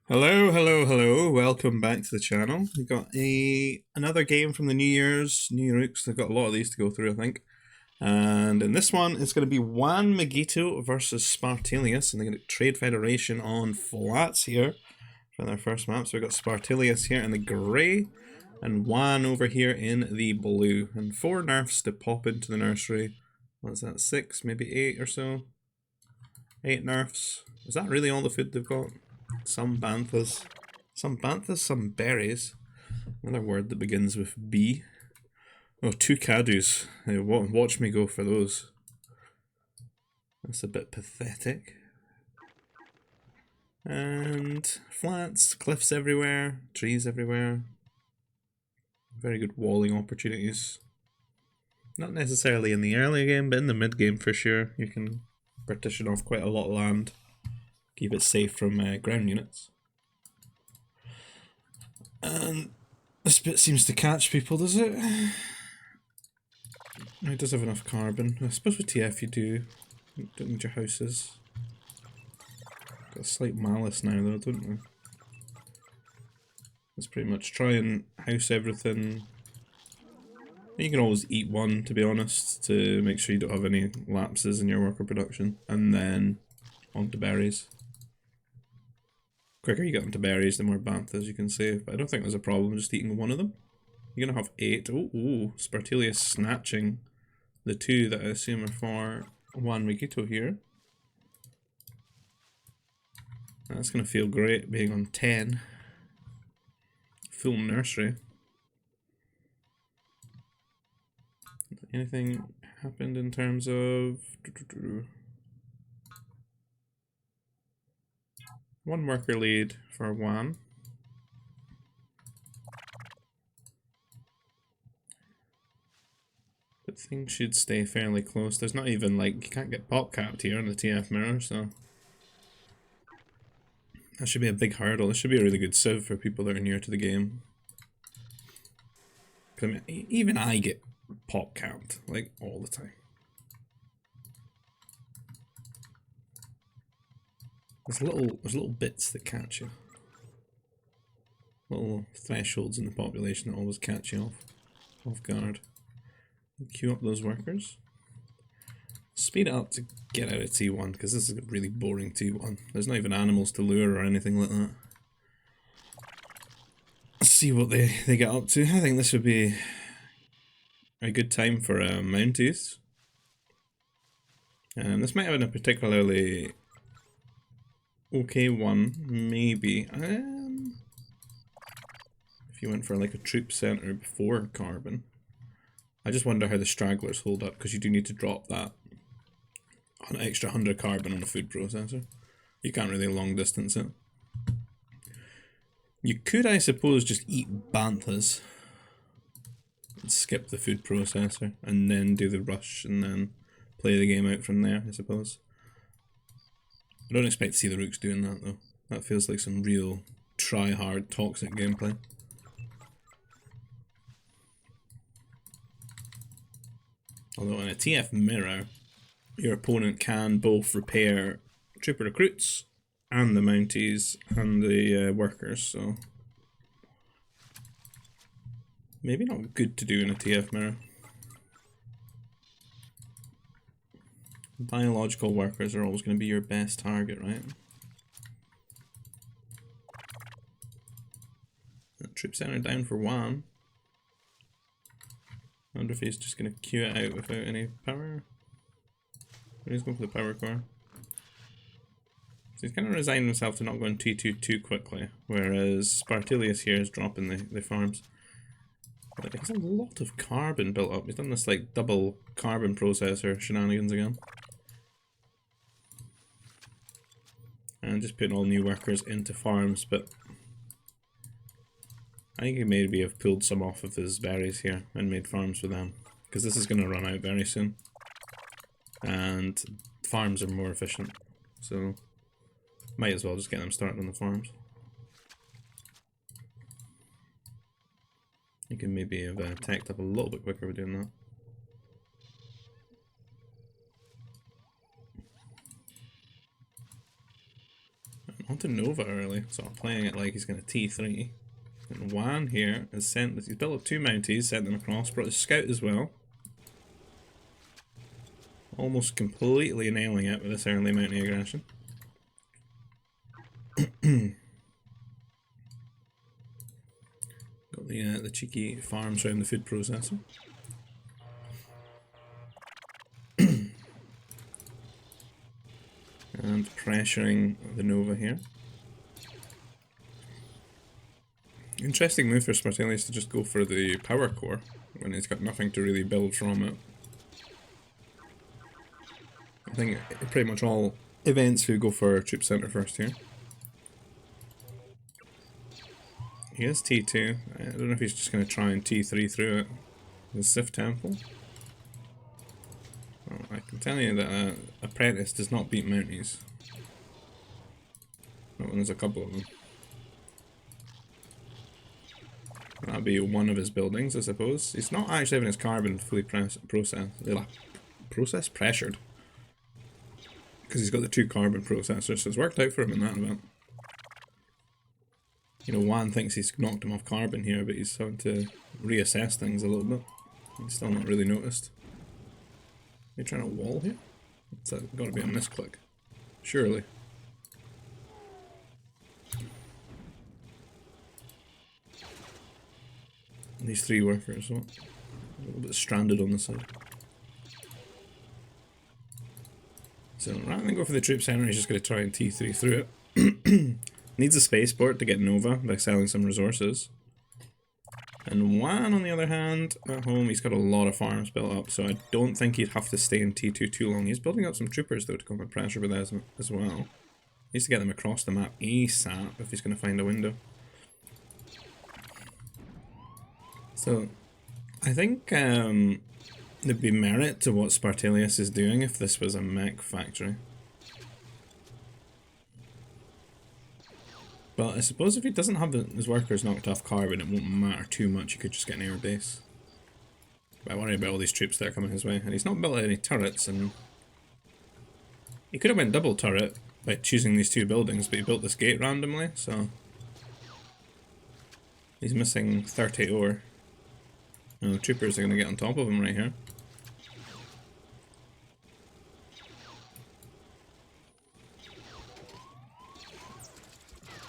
Hello, hello, hello. Welcome back to the channel. We've got another game from the New Year's, New Rooks. They've got a lot of these to go through, I think. And in this one, it's going to be Juanmiguito versus Spartelius, and they're going to trade Federation on flats here for their first map. So we've got Spartelius here in the grey, and Juan over here in the blue. And 4 nerfs to pop into the nursery. What's that, 6, maybe 8 or so? 8 nerfs. Is that really all the food they've got? Some banthas, some berries. Another word that begins with B. Oh, 2 cadus. Watch me go for those. That's a bit pathetic. And flats, cliffs everywhere, trees everywhere. Very good walling opportunities. Not necessarily in the early game, but in the mid game for sure. You can partition off quite a lot of land. Keep it safe from ground units. And this bit seems to catch people, does it? It does have enough carbon. I suppose with TF you don't need your houses. Got a slight malice now though, don't we? Let's pretty much try and house everything. You can always eat one, to be honest, to make sure you don't have any lapses in your worker production. And then onto berries. Quicker you get into berries, the more banthas you can save. But I don't think there's a problem just eating one of them. You're gonna have 8. Ooh, Spartelius snatching the 2 that I assume are for Juanmiguito here. That's gonna feel great being on 10. Full nursery. Anything happened in terms of... One worker lead for Juan. But things should stay fairly close. There's not even like, you can't get pop capped here on the TF mirror, so that should be a big hurdle. This should be a really good civ for people that are near to the game. I mean, even I get pop capped like all the time. There's little bits that catch you. Little thresholds in the population that always catch you off guard. Queue up those workers. Speed it up to get out of T1, because this is a really boring T1. There's not even animals to lure or anything like that. Let's see what they get up to. I think this would be a good time for Mounties. This might have been a particularly okay one, maybe. If you went for like a troop center before carbon. I just wonder how the stragglers hold up, because you do need to drop that an extra 100 carbon on a food processor. You can't really long distance it. You could, I suppose, just eat banthas and skip the food processor and then do the rush and then play the game out from there, I suppose. I don't expect to see the Rooks doing that though. That feels like some real try-hard toxic gameplay. Although in a TF mirror, your opponent can both repair trooper recruits and the Mounties and the workers, so maybe not good to do in a TF mirror. Biological workers are always going to be your best target, right? That troop center down for one. I wonder if he's just going to queue it out without any power. He's going for the power core. So he's kind of resigned himself to not going T2 too quickly, whereas Spartelius here is dropping the farms. But he has a lot of carbon built up. He's done this like double carbon processor shenanigans again. And just putting all new workers into farms, but I think he maybe have pulled some off of his berries here and made farms with them, because this is going to run out very soon. And farms are more efficient, so might as well just get them started on the farms. You can maybe have teched up a little bit quicker with doing that. onto Nova early, sort of playing it like he's going to T3. And Juan here has sent, he's built up 2 Mounties, sent them across, brought his Scout as well. Almost completely nailing it with this early Mountie aggression. Got the cheeky farms around the food processor. And pressuring the Nova here. Interesting move for Spartelius to just go for the power core when he's got nothing to really build from it. I think pretty much all events who go for troop center first here. He is T2. I don't know if he's just going to try and T3 through it. The Sith Temple. Well, I can tell you that Apprentice does not beat Mounties. Not when there's a couple of them. That'll be one of his buildings, I suppose. He's not actually having his carbon fully pressured. Because he's got the 2 carbon processors, so it's worked out for him in that event. You know, Juan thinks he's knocked him off carbon here, but he's having to reassess things a little bit. He's still not really noticed. Are you trying to wall here? It's got to be a misclick. Surely. And these 3 workers, what? A little bit stranded on the side. So rather than go for the troop center, he's just going to try and T3 through it. Needs a spaceport to get Nova by selling some resources. And Juan, on the other hand, at home, he's got a lot of farms built up, so I don't think he'd have to stay in T2 too long. He's building up some troopers, though, to come and pressure with us as well. He needs to get them across the map ASAP if he's going to find a window. So, I think there'd be merit to what Spartelius is doing if this was a mech factory. But I suppose if he doesn't have his workers knocked off carbon, it won't matter too much. He could just get an air base. But I worry about all these troops that are coming his way. And he's not built any turrets, and he could have went double turret by choosing these 2 buildings, but he built this gate randomly, so he's missing 30 ore. And the troopers are going to get on top of him right here.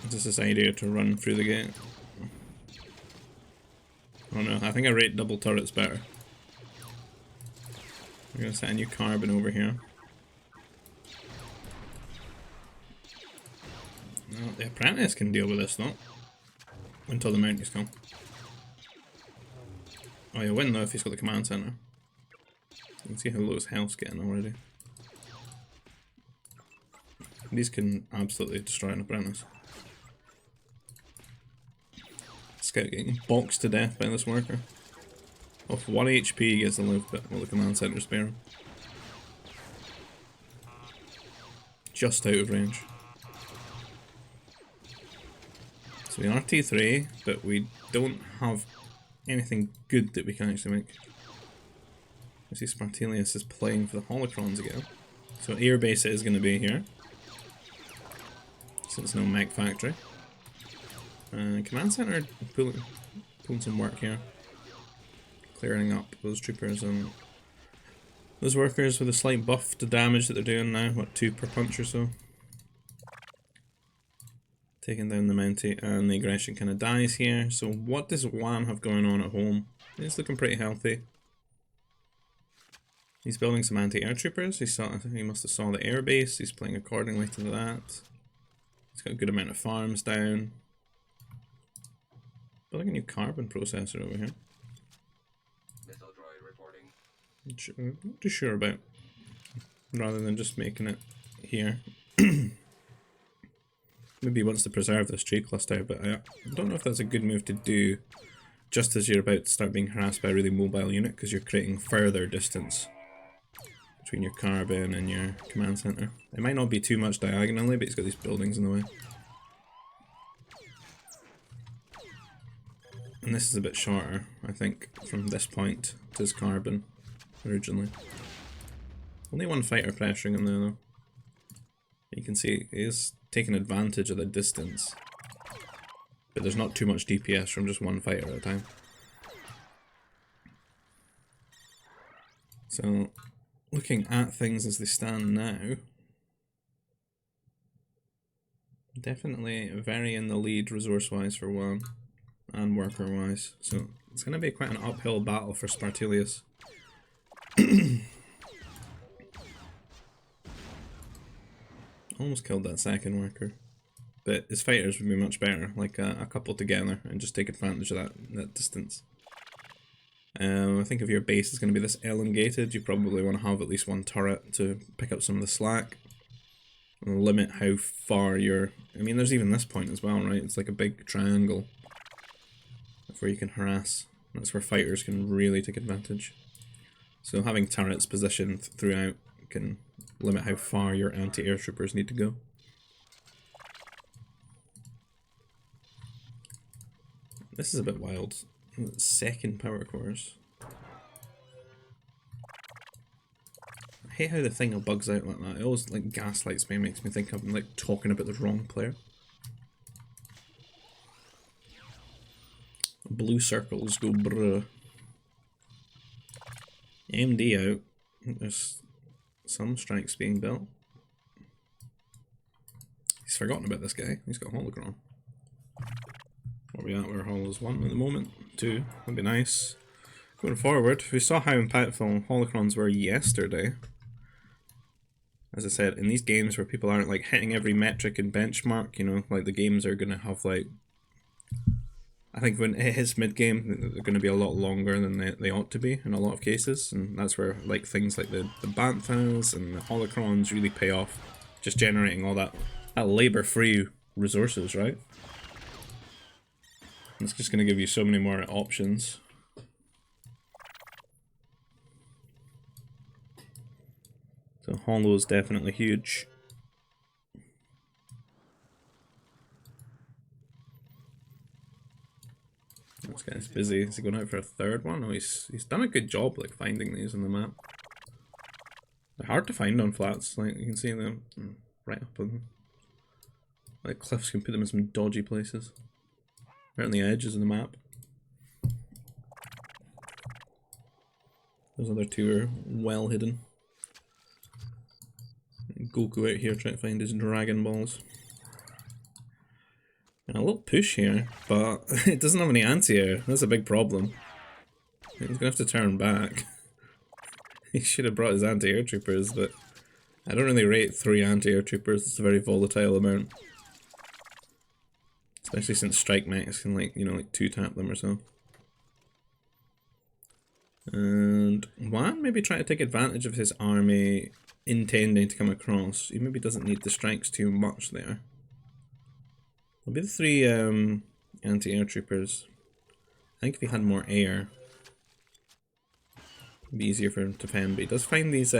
Just this idea to run through the gate. Oh no, I think I rate double turrets better. We're going to set a new carbon over here. Well, the Apprentice can deal with this though. Until the Mounties come. Oh, he'll win though if he's got the command center. You can see how low his health's getting already. These can absolutely destroy an Apprentice. Scout getting boxed to death by this worker. Off 1 HP he gets to live, but will the command center spare him? Just out of range. So we are T3, but we don't have anything good that we can actually make. I see Spartelius is playing for the holocrons again. So airbase it is going to be here. Since no mech factory. Command center pulling some work here. Clearing up those troopers and those workers with a slight buff to damage that they're doing now. What, 2 per punch or so? Taking down the Mountie, and the aggression kind of dies here. So what does Juan have going on at home? He's looking pretty healthy. He's building some anti-air troopers. He must have saw the air base. He's playing accordingly to that. He's got a good amount of farms down. Building a new carbon processor over here. Missile droid reporting. Not too sure about. Rather than just making it here. Maybe he wants to preserve this tree cluster, but I don't know if that's a good move to do just as you're about to start being harassed by a really mobile unit, because you're creating further distance between your carbon and your command center. It might not be too much diagonally, but he's got these buildings in the way. And this is a bit shorter, I think, from this point to his carbon originally. Only 1 fighter pressuring him there though. You can see he is taking advantage of the distance. But there's not too much DPS from just one fighter at a time. So, looking at things as they stand now, definitely very in the lead resource-wise for one, and worker-wise. So, it's going to be quite an uphill battle for Spartelius. Almost killed that second worker. But his fighters would be much better, like a couple together, and just take advantage of that distance. I think if your base is going to be this elongated, you probably want to have at least one turret to pick up some of the slack. And limit how far you're... I mean, there's even this point as well, right? It's like a big triangle. That's where you can harass. That's where fighters can really take advantage. So having turrets positioned throughout can limit how far your anti-air troopers need to go. This is a bit wild. Second power cores. I hate how the thing bugs out like that. It always like gaslights me, makes me think I'm like talking about the wrong player. Blue circles go bruh. MD out. There's some strikes being built. He's forgotten about this guy. He's got holocron. Where are we at? We're holos 1 at the moment. 2. That'd be nice. Going forward, we saw how impactful holocrons were yesterday. As I said, in these games where people aren't like hitting every metric and benchmark, you know, like the games are going to have like... I think when it hits mid-game, they're going to be a lot longer than they ought to be in a lot of cases. And that's where like things like the banthas and the holocrons really pay off. Just generating all that labor-free resources, right? It's just going to give you so many more options. So holo is definitely huge. This guy's busy. Is he going out for a third one? Oh, he's done a good job like finding these on the map. They're hard to find on flats. Like you can see them right up on like cliffs. Can put them in some dodgy places. Right on the edges of the map. Those other two are well hidden. Goku out here trying to find his Dragon Balls. And a little push here, but it doesn't have any anti-air. That's a big problem. He's gonna have to turn back. He should have brought his anti-air troopers, but I don't really rate 3 anti-air troopers. It's a very volatile amount. Especially since strike mechs can like, you know, like 2-tap them or so. And Juan maybe try to take advantage of his army intending to come across. He maybe doesn't need the strikes too much there. It'll be the 3 anti-air troopers. I think if he had more air, it'd be easier for him to defend. But he does find these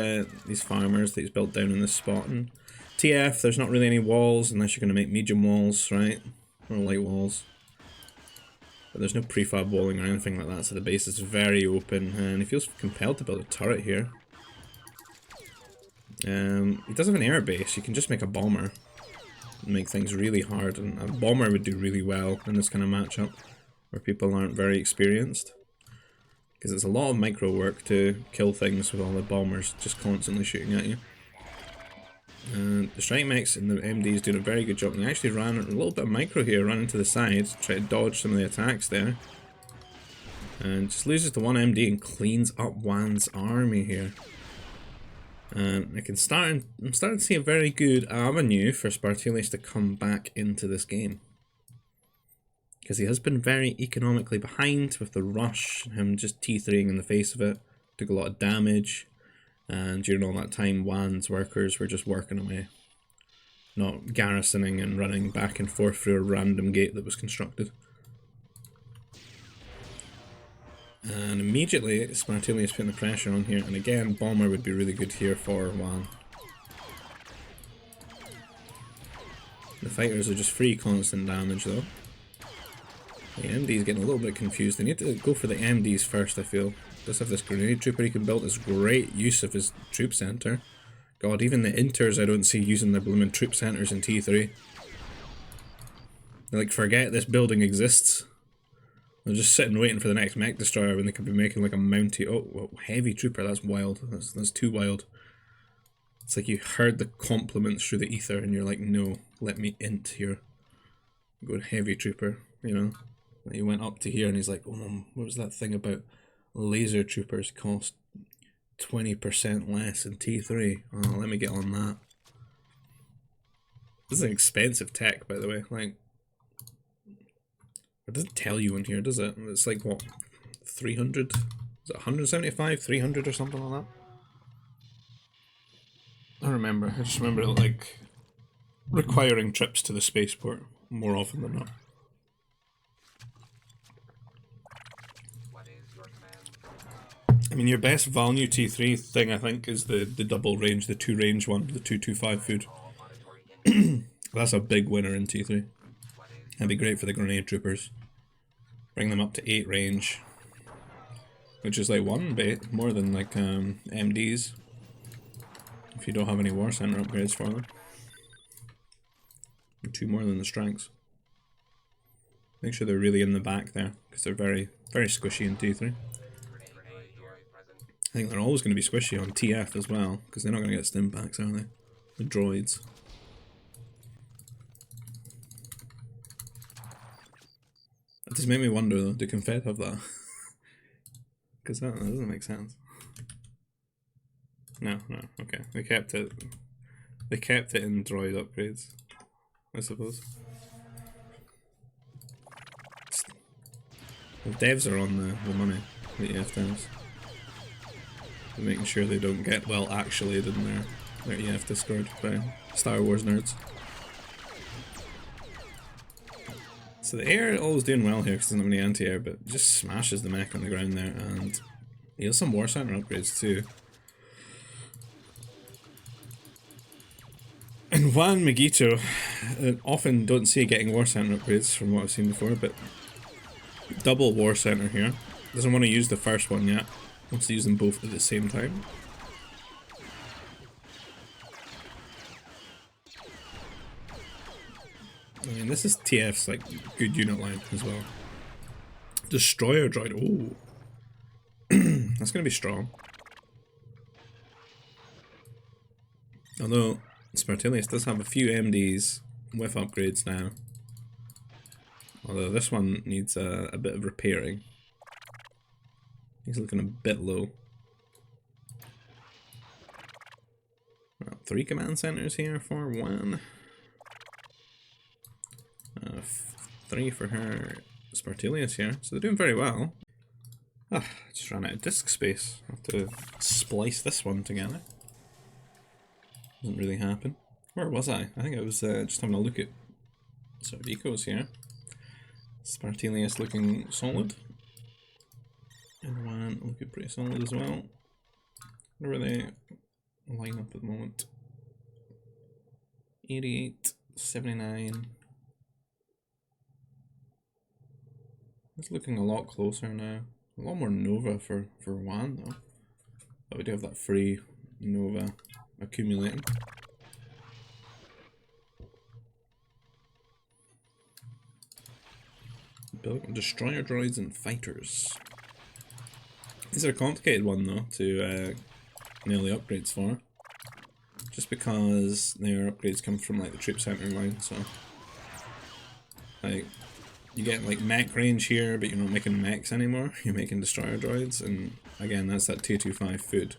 farmers that he's built down in this spot. And TF, there's not really any walls unless you're going to make medium walls, right? Or light walls. But there's no prefab walling or anything like that, so the base is very open, and he feels compelled to build a turret here. He does have an air base. You can just make a bomber and make things really hard, and a bomber would do really well in this kind of matchup where people aren't very experienced, because it's a lot of micro work to kill things with all the bombers just constantly shooting at you. And the strike mechs and the MDs doing a very good job. And they actually ran a little bit of micro here, running to the side, try to dodge some of the attacks there. And just loses to one MD and cleans up Juan's army here. And I'm starting to see a very good avenue for Spartelius to come back into this game. Because he has been very economically behind with the rush, him just T3ing in the face of it, took a lot of damage. And during all that time, Juan's workers were just working away, not garrisoning and running back and forth through a random gate that was constructed. And immediately, Spartelius putting the pressure on here, and again, bomber would be really good here for Juan. The fighters are just free constant damage though. The MD's getting a little bit confused. They need to go for the MDs first, I feel. Does have this grenade trooper he can build. It's great use of his troop center. God, even the inters I don't see using their blooming troop centres in T3. They like forget this building exists. They're just sitting waiting for the next mech destroyer when they could be making like a mounty. Oh, whoa, heavy trooper, that's wild. That's too wild. It's like you heard the compliments through the ether and you're like, no, let me int here. Go heavy trooper, you know. And he went up to here and he's like, oh, what was that thing about laser troopers cost 20% less in T3? Oh, let me get on that. This is an expensive tech, by the way. Like, it doesn't tell you in here, does it? It's like, what, 300? Is it 175, 300 or something like that? I don't remember. I just remember it, like, requiring trips to the spaceport more often than not. I mean, your best value T3 thing, I think, is the double range, the 2-range one, the 225 food. That's a big winner in T3. That'd be great for the grenade troopers. Bring them up to 8 range. Which is like 1 bit, more than like MDs. If you don't have any war center upgrades for them. And 2 more than the strengths. Make sure they're really in the back there, because they're very, very squishy in T3. I think they're always going to be squishy on TF as well, because they're not going to get stim packs, are they? The droids. That does make me wonder though, do Confed have that? Because that doesn't make sense. No, okay. They kept it in droid upgrades, I suppose. The devs are on the money, the EF devs. They're making sure they don't get well actually in their EF Discord by Star Wars nerds. So the air always doing well here because there's not many anti-air, but just smashes the mech on the ground there, and he has some war center upgrades too. And Juanmiguito, often don't see getting war center upgrades from what I've seen before, but double war center here. Doesn't want to use the first one yet. Wants to use them both at the same time. I mean, this is TF's like good unit line as well. Destroyer droid. Oh, that's gonna be strong. Although Spartelius does have a few MDs with upgrades now. Although this one needs a bit of repairing. He's looking a bit low. Well, 3 command centers here for 1. 3 for her Spartelius here, so they're doing very well. Ah, just ran out of disk space. I have to splice this one together. Doesn't really happen. Where was I? I think I was just having a look at sort of ecos here. Spartelius looking solid. And 1 looking pretty solid as well. Where are they line up at the moment? 88, 79. It's looking a lot closer now. A lot more Nova for 1 though. But we do have that free Nova accumulating. Building destroyer droids and fighters. These are a complicated one though to nail the upgrades for. Just because their upgrades come from like the troop center line, so like you get like mech range here, but you're not making mechs anymore, you're making destroyer droids, and again that's that 225 food.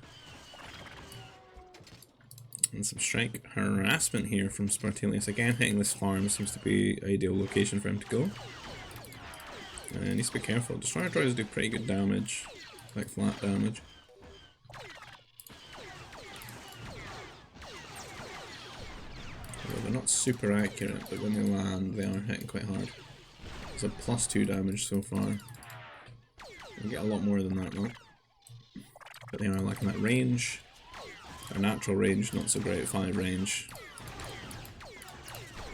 And some strike harassment here from Spartelius. Again, hitting this farm seems to be ideal location for him to go. And he needs to be careful. Destroyer droids do pretty good damage, like flat damage. Although they're not super accurate, but when they land, they are hitting quite hard. It's a +2 damage so far. You get a lot more than that though. But they are lacking that range. Their natural range, not so great, 5 range.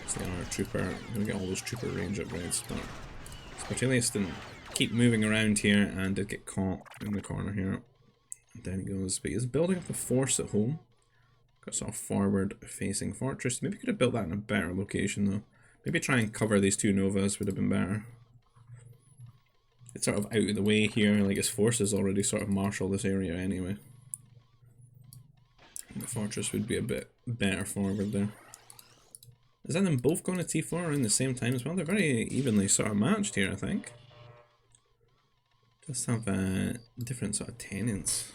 So they are a trooper. I'm gonna get all those trooper range upgrades, but Spartelius didn't keep moving around here and did get caught in the corner here. And down he goes, but he's building up a force at home. Got sort of forward-facing fortress. Maybe could have built that in a better location though. Maybe try and cover these two novas would have been better. It's sort of out of the way here, like his forces already sort of marshal this area anyway. The fortress would be a bit better forward there. Is that them both going to T4 around the same time as well? They're very evenly sort of matched here, I think. Just have different sort of tenants.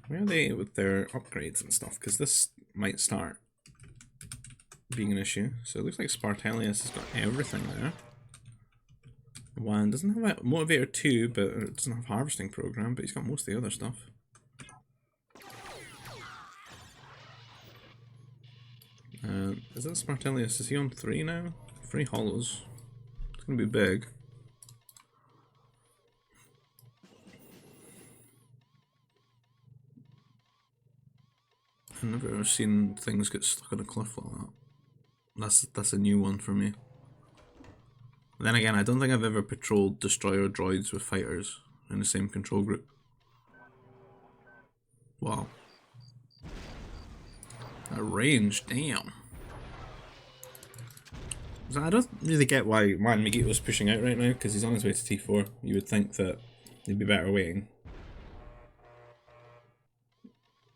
Where are they with their upgrades and stuff? Because this might start being an issue. So it looks like Spartelius has got everything there. Juan doesn't have a Motivator 2, but it doesn't have Harvesting Program, but he's got most of the other stuff. Is that Spartelius? Is he on 3 now? 3 hollows. It's gonna be big. I've never ever seen things get stuck on a cliff like that. That's a new one for me. Then again, I don't think I've ever patrolled destroyer droids with fighters in the same control group. Wow. That range, damn. So I don't really get why Juanmiguito was pushing out right now, because he's on his way to T4. You would think that he'd be better waiting.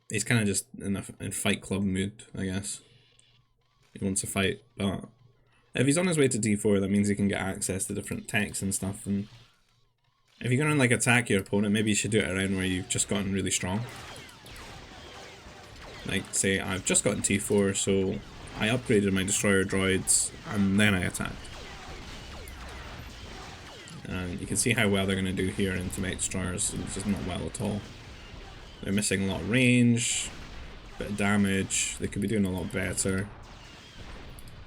He's kind of just in fight club mood, I guess. He wants to fight, but if he's on his way to D4, that means he can get access to different techs and stuff. And if you're gonna like attack your opponent, maybe you should do it around where you've just gotten really strong. Like, say I've just gotten T4, so I upgraded my destroyer droids and then I attacked. And you can see how well they're gonna do here into my destroyers. It's just not well at all. They're missing a lot of range, bit of damage. They could be doing a lot better.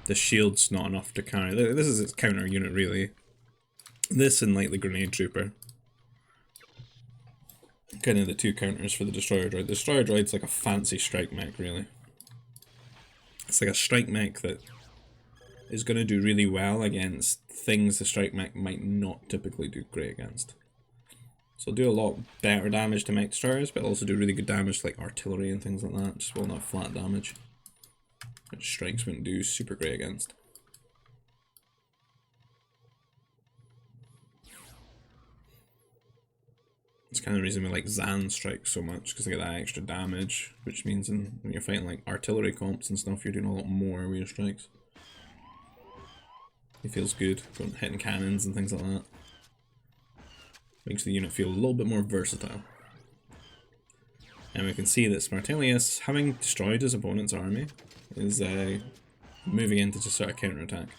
The shield's not enough to carry. This is its counter unit, really. This and like the grenade trooper. Kind of the two counters for the destroyer droid. The destroyer droid's like a fancy strike mech, really. It's like a strike mech that is going to do really well against things the strike mech might not typically do great against. So do a lot better damage to mech destroyers, but also do really good damage to like artillery and things like that. Just will not flat damage, which strikes wouldn't do super great against. It's kind of the reason we like Zan strikes so much, because they get that extra damage, which means when you're fighting like artillery comps and stuff, you're doing a lot more with your strikes. It feels good, going hitting cannons and things like that. Makes the unit feel a little bit more versatile. And we can see that Spartelius, having destroyed his opponent's army, is moving in to just sort of counterattack.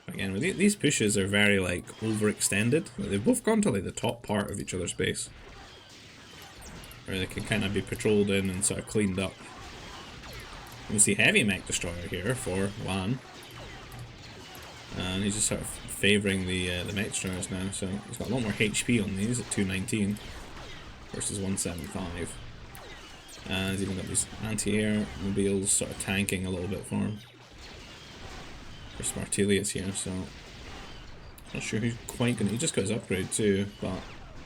Again, these pushes are very like overextended. They've both gone to like the top part of each other's base, where they can kind of be patrolled in and sort of cleaned up. You see heavy mech destroyer here for Juan, and he's just sort of favouring the mech destroyers now. So he's got a lot more HP on these at 219 versus 175. And he's even got these anti-air mobiles sort of tanking a little bit for him. For Spartelius here, so not sure who's quite gonna. He just got his upgrade too, but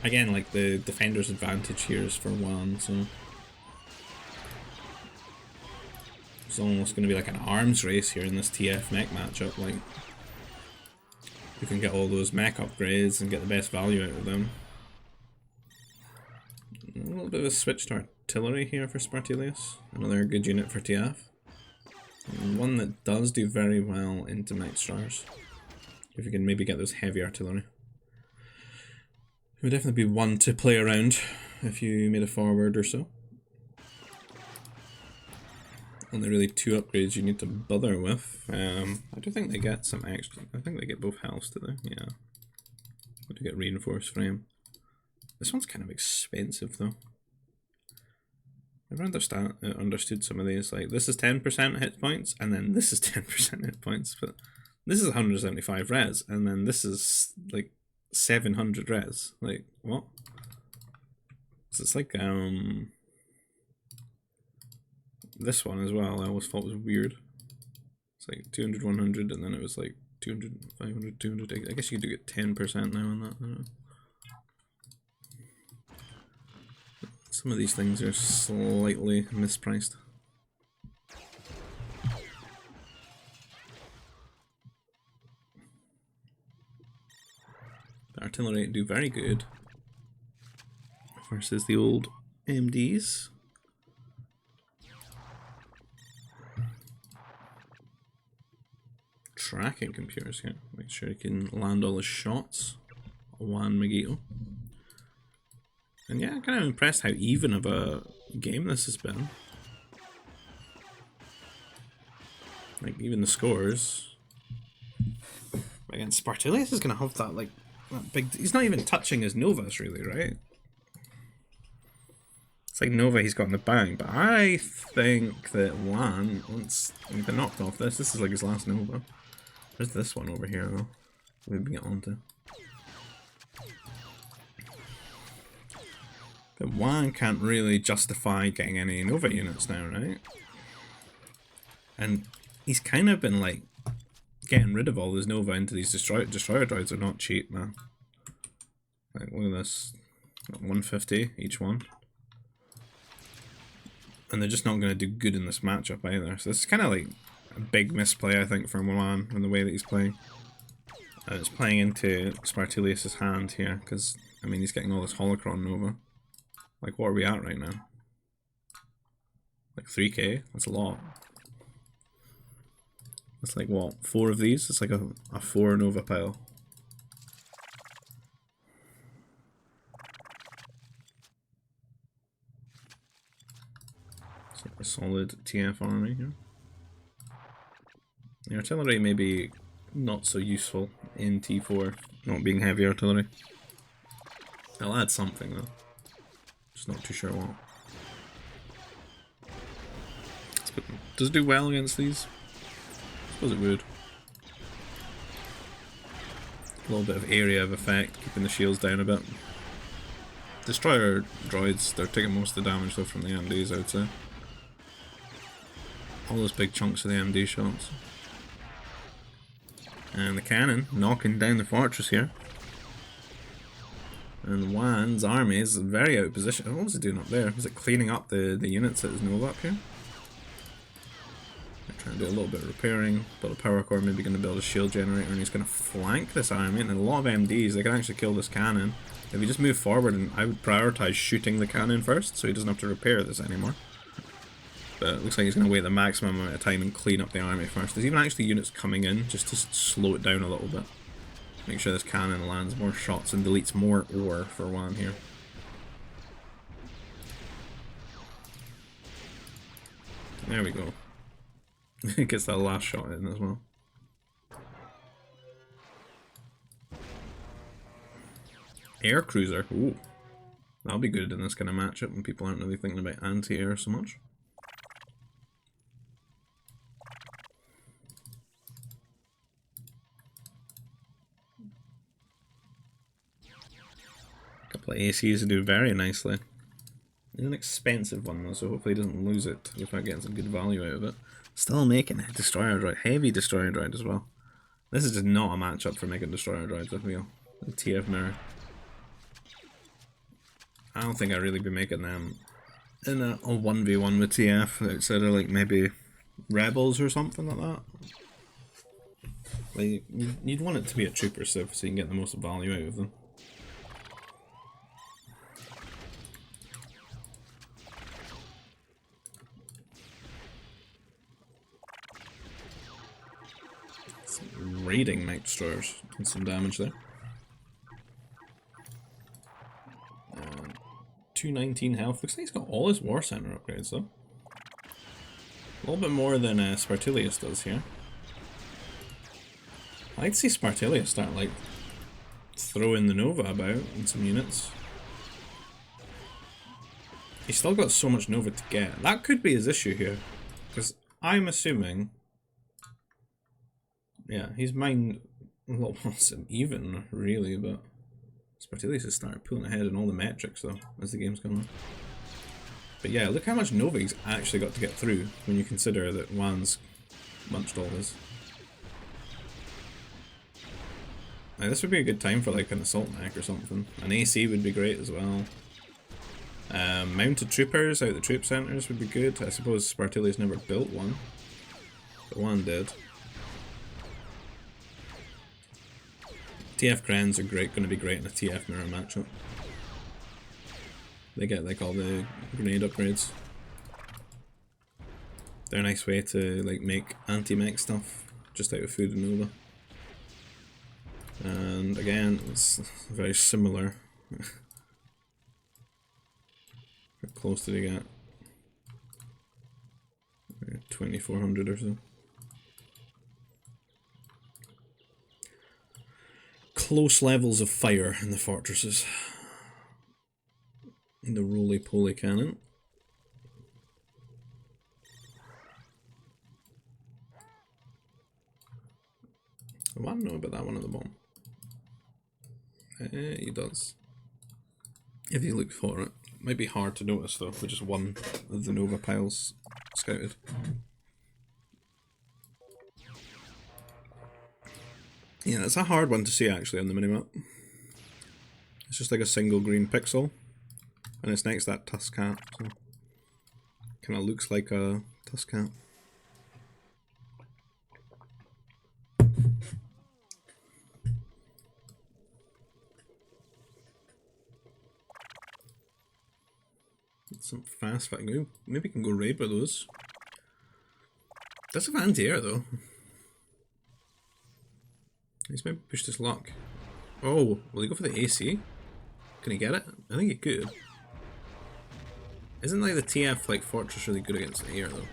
again, like the defender's advantage here is for Juan, so it's almost gonna be like an arms race here in this TF mech matchup. Like, you can get all those mech upgrades and get the best value out of them. A little bit of a switch to artillery here for Spartelius, another good unit for TF. And one that does do very well into mech stars. If you can maybe get those heavy artillery. It would definitely be one to play around if you made a forward or so. Only really 2 upgrades you need to bother with. I do think they get some extra. I think they get both healths, do they? Yeah. But to get reinforced frame. This one's kind of expensive though. I've understood some of these, like this is 10% hit points, and then this is 10% hit points, but this is 175 res, and then this is like 700 res. Like, what? So it's like, this one as well, I always thought was weird. It's like 200, 100, and then it was like 200, 500, 200. I guess you do get 10% now on that. I don't know. Some of these things are slightly mispriced. The artillery do very good versus the old MDs. Tracking computers here. Make sure he can land all his shots. Juanmiguito. And yeah, I'm kind of impressed how even of a game this has been. Like, even the scores. Against Spartelius is going to have that, like, that big... He's not even touching his Novas, really, right? It's like Nova he's got in the bag, but I think that Juan, once he's been knocked off this is like his last Nova. There's this one over here, though. We'll get onto. But Juan can't really justify getting any Nova units now, right? And he's kind of been like getting rid of all his Nova into these destroyer droids are not cheap, man. Like, look at this. 150 each one. And they're just not going to do good in this matchup either. So this is kind of like a big misplay, I think, from Juan in the way that he's playing. And it's playing into Spartelius' hand here, because, I mean, he's getting all this Holocron Nova. Like, what are we at right now? Like 3k? That's a lot. That's like, what, 4 of these? It's like a 4 Nova pile. It's like a solid TF army here. The artillery may be not so useful in T4, not being heavy artillery. I'll add something though. Just not too sure what. Does it do well against these? I suppose it would. A little bit of area of effect, keeping the shields down a bit. Destroyer droids, they're taking most of the damage though from the MDs, I would say. All those big chunks of the MD shots. And the cannon knocking down the fortress here. And Juan's army is very out of position. What was it doing up there? Was it cleaning up the units that is Nova up here? They're trying to do a little bit of repairing, build a power core, maybe going to build a shield generator, and he's going to flank this army. And a lot of MDs, they can actually kill this cannon. If he just moved forward, and I would prioritize shooting the cannon first, so he doesn't have to repair this anymore. But it looks like he's going to wait the maximum amount of time and clean up the army first. There's even actually units coming in just to slow it down a little bit. Make sure this cannon lands more shots and deletes more ore for Juan here. There we go. Gets that last shot in as well. Air cruiser. Ooh. That'll be good in this kind of matchup when people aren't really thinking about anti-air so much. Couple of ACs to do very nicely. It's an expensive one though, so hopefully he doesn't lose it without getting some good value out of it. Still making a destroyer droid, heavy destroyer droid as well. This is just not a matchup for making destroyer droids with me. The TF mirror. I don't think I'd really be making them in a 1v1 with TF outside of like maybe Rebels or something like that. Like, you'd want it to be a trooper civ so you can get the most value out of them. Raiding mech destroyers and some damage there. 219 health. Looks like he's got all his war center upgrades though. A little bit more than Spartelius does here. I'd see Spartelius start like throwing the Nova about in some units. He's still got so much Nova to get. That could be his issue here, because I'm assuming. Yeah, he's mined a lot more even, really, but Spartelius has started pulling ahead in all the metrics, though, as the game's going on. But yeah, look how much Nova he's actually got to get through when you consider that Juan's munched all his. Now, this would be a good time for like an assault mech or something. An AC would be great as well. Mounted troopers out the troop centres would be good. I suppose Spartelius never built one, but one did. TF Grans are great, going to be great in a TF mirror matchup. They get like all the grenade upgrades. They're a nice way to like make anti-mech stuff just out of food and Nova. And again, it's very similar. How close did he get? 2400 or so. Close levels of fire in the fortresses. In the roly-poly cannon. I want to know about that one at the bottom. He does. If you look for it. Might be hard to notice though, with just one of the Nova piles scouted. Yeah, it's a hard one to see actually on the minimap. It's just like a single green pixel. And it's next to that Tuscat, so kind of looks like a Tuscat. Some fast fact. Maybe we can go raid with those. That's a anti-air though. He's maybe pushed his luck. Oh, will he go for the AC? Can he get it? I think he could. Isn't like the TF like Fortress really good against the air though?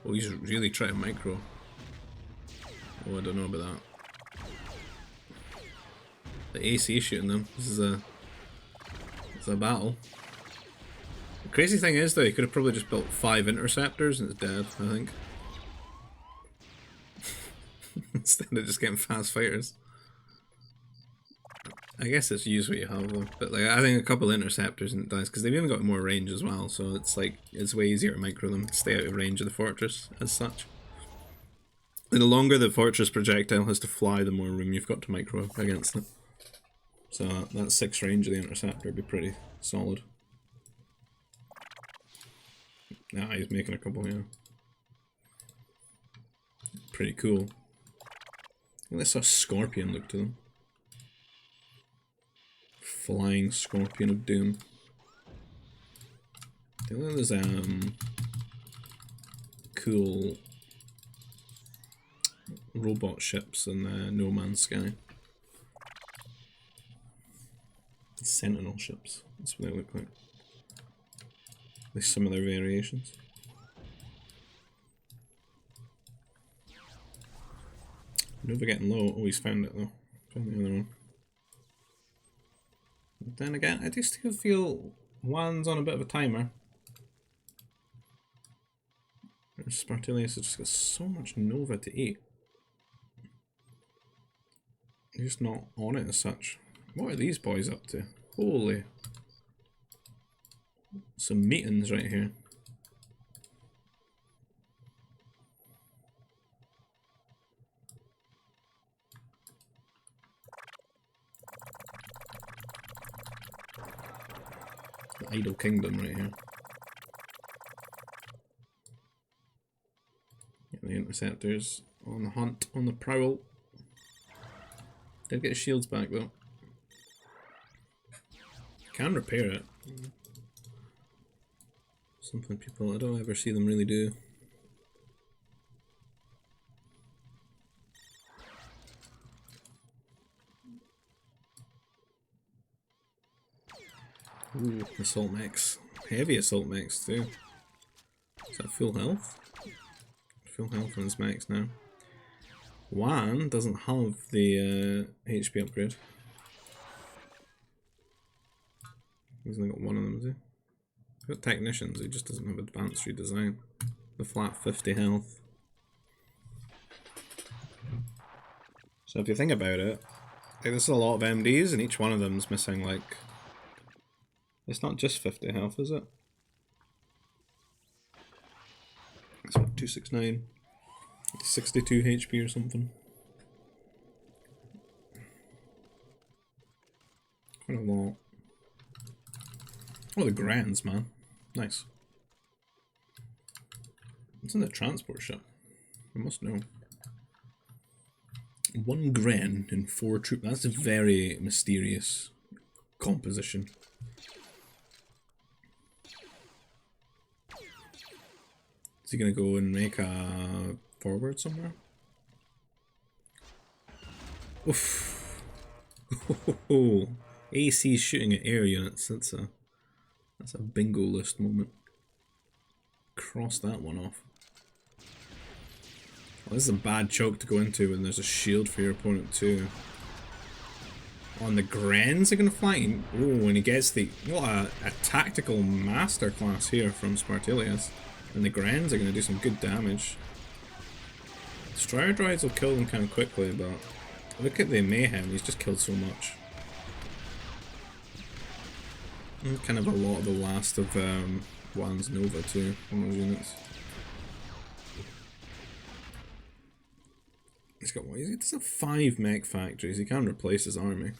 Oh, he's really trying to micro. Oh, I don't know about that. The AC shooting them. This is a battle. The crazy thing is though, he could have probably just built 5 interceptors and it's dead, I think. Instead of just getting fast fighters. I guess it's use what you have though. But like, I think a couple interceptors and it dies, because they've even got more range as well, so it's like, it's way easier to micro them, stay out of range of the fortress as such. And the longer the fortress projectile has to fly, the more room you've got to micro against it. So that 6 range of the interceptor would be pretty solid. Ah, he's making a couple, yeah. Pretty cool. Let's have Scorpion look to them. Flying Scorpion of Doom. I think there's cool robot ships in No Man's Sky. Sentinel ships, that's what they look like. With similar variations. Nova getting low. Oh, he's found it though. Found the other one. But then again, I do still feel one's on a bit of a timer. Spartelius has just got so much Nova to eat. He's just not on it as such. What are these boys up to? Holy. Some meetings right here. The Idle Kingdom right here. Get the interceptors on the hunt, on the prowl. Did get his shields back though. Can repair it. Something people, I don't ever see them really do. Ooh, assault mechs. Heavy assault mechs too. Is that full health? Full health on his mechs now. Juan doesn't have the HP upgrade. He's only got one of them, has he? He's got technicians, he just doesn't have advanced redesign. The flat 50 health. So if you think about it, like this is a lot of MDs and each one of them's missing like... It's not just 50 health, is it? It's what, 269? 62 HP or something. Quite a lot. Oh, the grands, man. Nice. It's in the transport ship. I must know. 1 Gren and 4 troop. That's a very mysterious composition. Is he gonna go and make a forward somewhere? Oof. AC shooting at air units. That's a bingo list moment. Cross that one off. Well, this is a bad choke to go into when there's a shield for your opponent too. On the Grens are going to fly. Oh, and he gets the... What a tactical masterclass here from Spartelius. And the Grens are going to do some good damage. Strider droids will kill them kind of quickly, but look at the mayhem. He's just killed so much. And kind of a lot of the last of Juan's Nova too from those units. He's got what? He does have 5 mech factories. He can replace his army.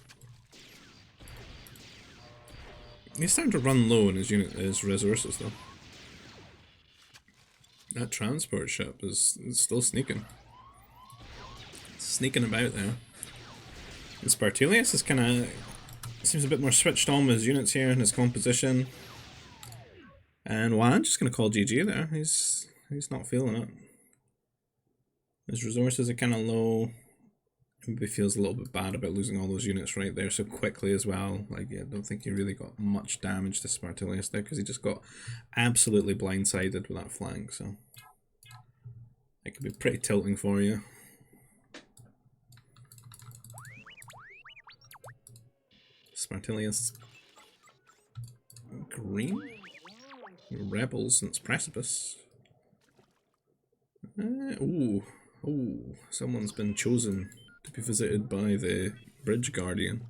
He's starting to run low in his resources though. That transport ship is still sneaking. Sneaking about there. And Spartelius is kind of seems a bit more switched on with his units here and his composition. And Juan's just gonna call GG there. He's not feeling it. His resources are kind of low. Maybe feels a little bit bad about losing all those units right there so quickly as well. Like, yeah, I don't think he really got much damage to Spartelius there because he just got absolutely blindsided with that flank. So it could be pretty tilting for you. Spartelius green rebels since precipice. Ooh, someone's been chosen to be visited by the Bridge Guardian,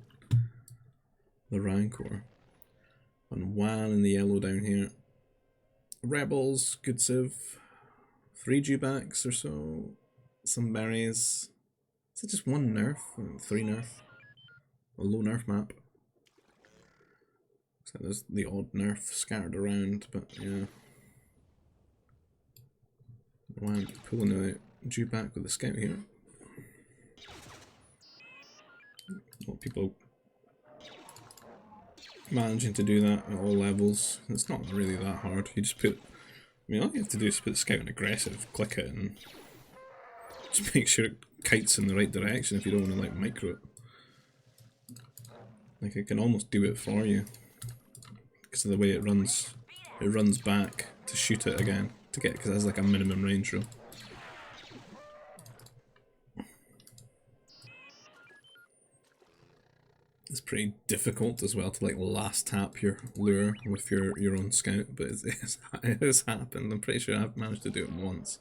the Rancor. And Juan in the yellow down here. Rebels, good civ. 3 Dewbacks or so. Some berries. Is it just 1 nerf? 3 nerf? A low nerf map. So there's the odd nerf scattered around, but yeah. Juan pulling a Dewback with a scout here. Well, people managing to do that at all levels. It's not really that hard. You just put, I mean, all you have to do is put the scout in aggressive, click it, and just make sure it kites in the right direction if you don't want to like micro it. Like it can almost do it for you because of the way it runs. It runs back to shoot it again to get, because it has like a minimum range rule. It's pretty difficult as well to like last tap your lure with your own scout, but it has happened. I'm pretty sure I've managed to do it once.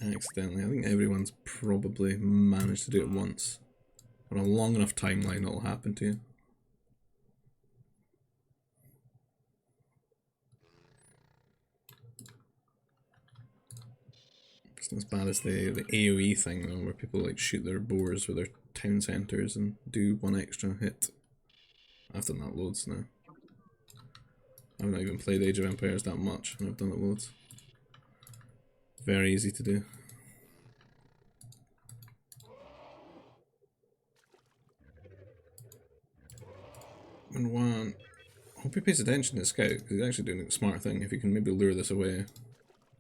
Accidentally. I think everyone's probably managed to do it once. On a long enough timeline it'll happen to you. It's not as bad as the AoE thing though, where people like shoot their boars with their town centres and do 1 extra hit. I've done that loads now. I've not even played Age of Empires that much and I've done it loads. Very easy to do. And Juan, I hope he pays attention to Scout, because he's actually doing a smart thing. If he can maybe lure this away,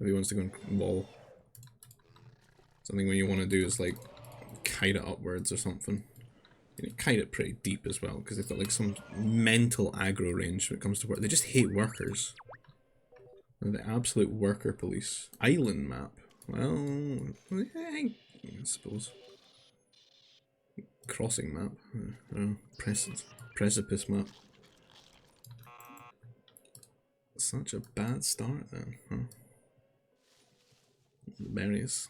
if he wants to go and wall. Something what you want to do is like kite it upwards or something. You kite it pretty deep as well, because they've got like some mental aggro range when it comes to work. They just hate workers. They're the absolute worker police. Island map. Well, I suppose. Crossing map. Precipice map. Such a bad start then, huh? The berries.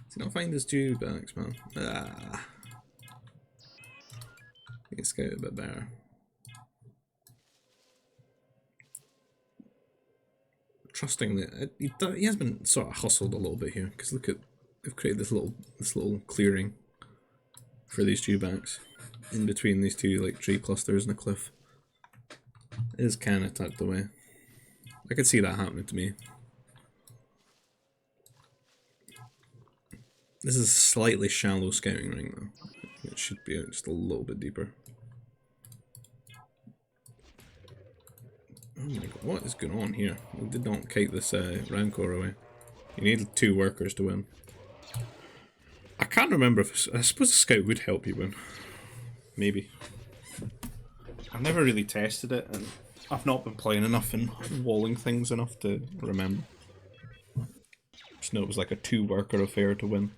See, not find his Dewbacks, man. Ah. Need to scout a bit better. Trusting that he has been sort of hustled a little bit here, because look at, they've created this little clearing for these Dewbacks. in between these two like tree clusters and a cliff. It is kind of tucked away. I could see that happening to me. This is a slightly shallow scouting ring though. It should be just a little bit deeper. Oh my god, what is going on here? We did not kite this Rancor away. You need 2 workers to win. I can't remember if... I suppose a scout would help you win. Maybe. I've never really tested it, and I've not been playing enough and walling things enough to remember. Just know it was like a 2 worker affair to win.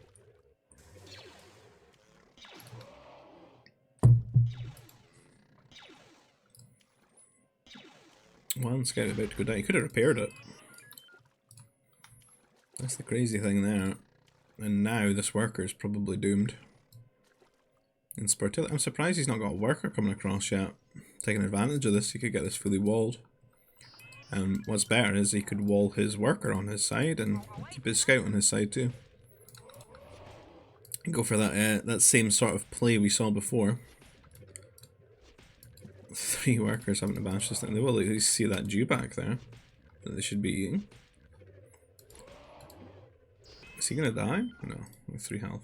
One scout about to go down. He could have repaired it. That's the crazy thing there. And now this worker is probably doomed. In Spartelius, I'm surprised he's not got a worker coming across yet. Taking advantage of this, he could get this fully walled. And what's better is he could wall his worker on his side and keep his scout on his side too. And go for that same sort of play we saw before. 3 workers having to bash this thing. They will at least see that dewback there that they should be eating. Is he gonna die? No, with 3 health.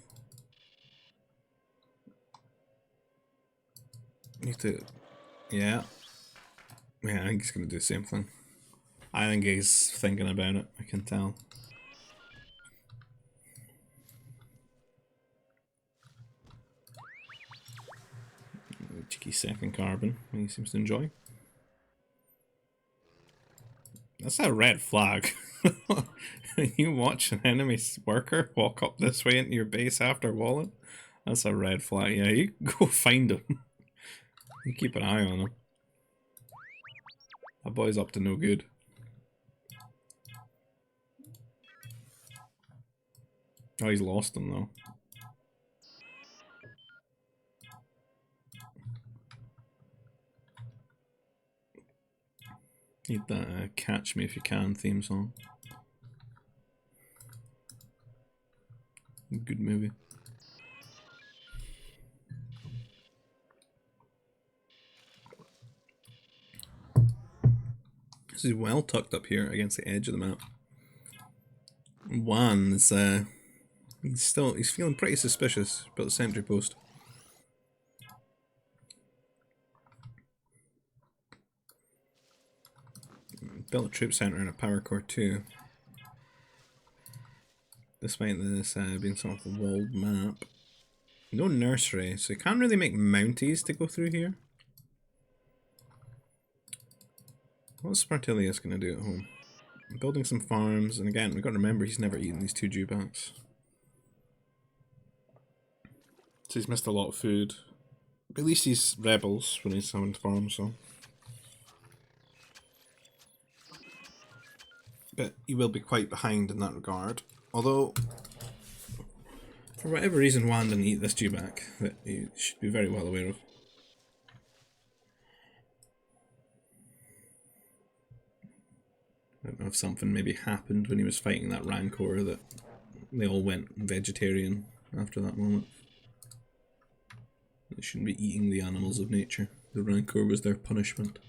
Need to... Yeah. Yeah, I think he's gonna do the same thing. I think he's thinking about it, I can tell. Cheeky second carbon, he seems to enjoy. That's a red flag. You watch an enemy worker walk up this way into your base after walling. That's a red flag. Yeah, you go find him. You keep an eye on him. That boy's up to no good. Oh, he's lost him though. Need that Catch Me If You Can theme song. Good movie. This is well tucked up here against the edge of the map. Juan is he's feeling pretty suspicious about the sentry post. Built a troop center and a power core too. Despite this being sort of a walled map. No nursery, so you can't really make mounties to go through here. What's Spartelius going to do at home? Building some farms, and again, we've got to remember he's never eaten these 2 dewbacks. So he's missed a lot of food. But at least he's rebels when he's having to farm, so. But he will be quite behind in that regard. Although, for whatever reason, Juan didn't eat this dewback that he should be very well aware of. I don't know if something maybe happened when he was fighting that Rancor that they all went vegetarian after that moment. They shouldn't be eating the animals of nature. The Rancor was their punishment.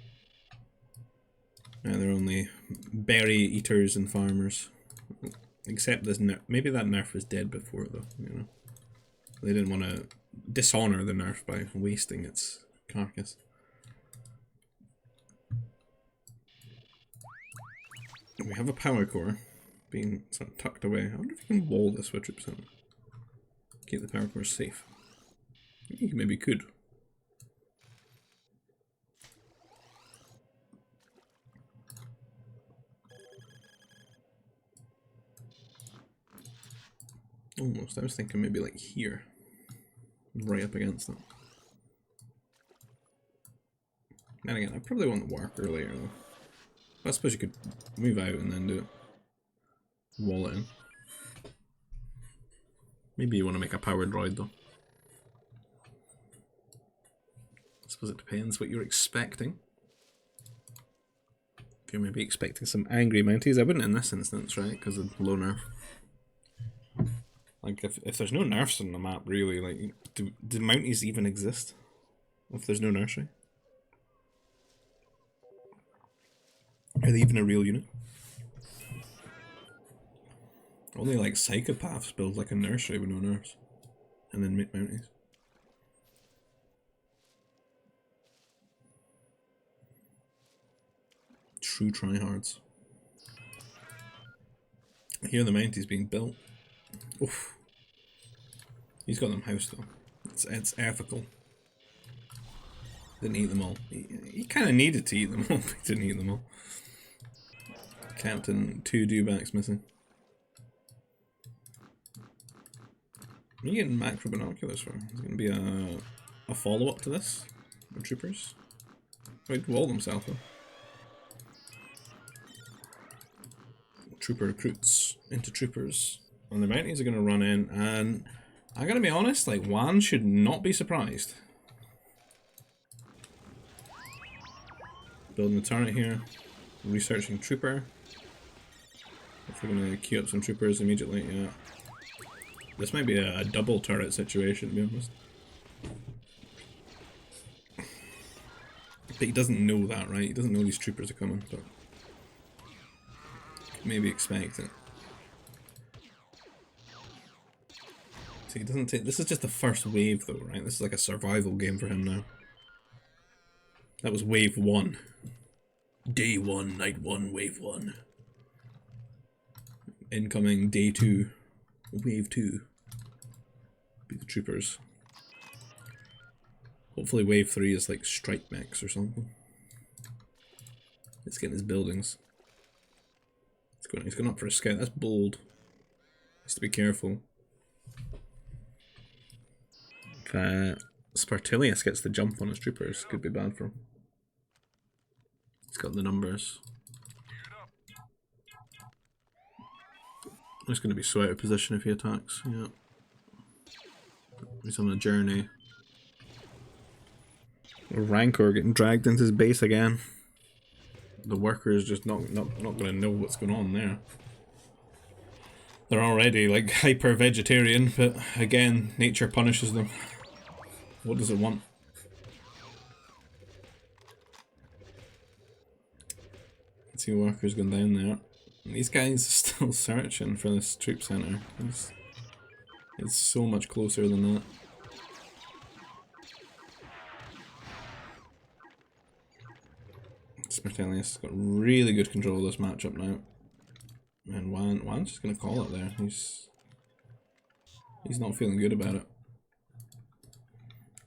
Now they're only berry eaters and farmers. Except this nerf. Maybe that nerf was dead before though, you know. They didn't want to dishonor the nerf by wasting its carcass. We have a power core being sort of tucked away. I wonder if you can wall this with troops in. Keep the power core safe. I think you maybe could. Almost. I was thinking maybe like here. Right up against them. Then again, I probably want the work earlier though. I suppose you could move out and then do it. Wall it in. Maybe you want to make a power droid though. I suppose it depends what you're expecting. If you're maybe expecting some angry Mounties, I wouldn't in this instance, right? Because of low nerf. Like, if there's no nerfs on the map, really, like, do Mounties even exist? if there's no nursery? Are they even a real unit? Only like psychopaths build like a nursery with no nurse. And then make mounties. True tryhards. I hear the Mounties being built. Oof. He's got them housed though. It's ethical. Didn't eat them all. He kind of needed to eat them all, but he didn't eat them all. Captain, 2 dewbacks missing. What are you getting macro binoculars for? Is it going to be a follow-up to this? The troopers? Wait, wall himself though. Trooper recruits into troopers. And the Mounties are going to run in, and I'm going to be honest, like, Juan should not be surprised. Building a turret here. Researching trooper. If we're going to queue up some troopers immediately, yeah. This might be a double turret situation, to be honest. But he doesn't know that, right? He doesn't know these troopers are coming, but maybe expect it. See, he doesn't take. This is just the first wave, though, right? This is like a survival game for him now. That was wave 1. Day 1, night 1, wave 1. Incoming day 2, wave 2. Be the troopers. Hopefully wave 3 is like strike mechs or something. Let's get in his buildings. He's going up for a scout. That's bold. Has to be careful. If Spartelius gets the jump on his troopers, could be bad for him. He's got the numbers. He's going to be so out of position if he attacks. Yeah. He's on a journey. Rancor getting dragged into his base again. The worker is just not going to know what's going on there. They're already like hyper vegetarian, but again, nature punishes them. What does it want? Let's see, workers going down there. And these guys are still searching for this troop center. It's so much closer than that. Spartelius has got really good control of this matchup now. And Juan's just gonna call it there. He's not feeling good about it.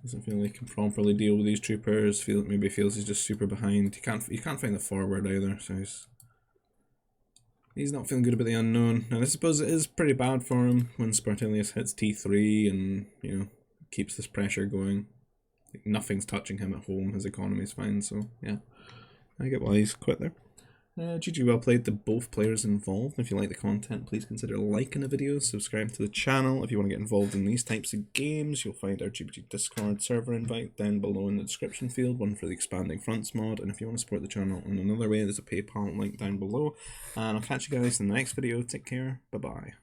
Doesn't feel like he can properly deal with these troopers. Maybe feels he's just super behind. You can't find the forward either, so he's not feeling good about the unknown. And I suppose it is pretty bad for him when Spartelius hits T3 and, you know, keeps this pressure going. Like, nothing's touching him at home. His economy's fine, so yeah. I get why he's quit there. GG well played to both players involved. If you like the content, please consider liking the video, subscribe to the channel. If you want to get involved in these types of games, you'll find our GBG Discord server invite down below in the description field, one for the Expanding Fronts mod. And if you want to support the channel in another way, there's a PayPal link down below. And I'll catch you guys in the next video. Take care. Bye-bye.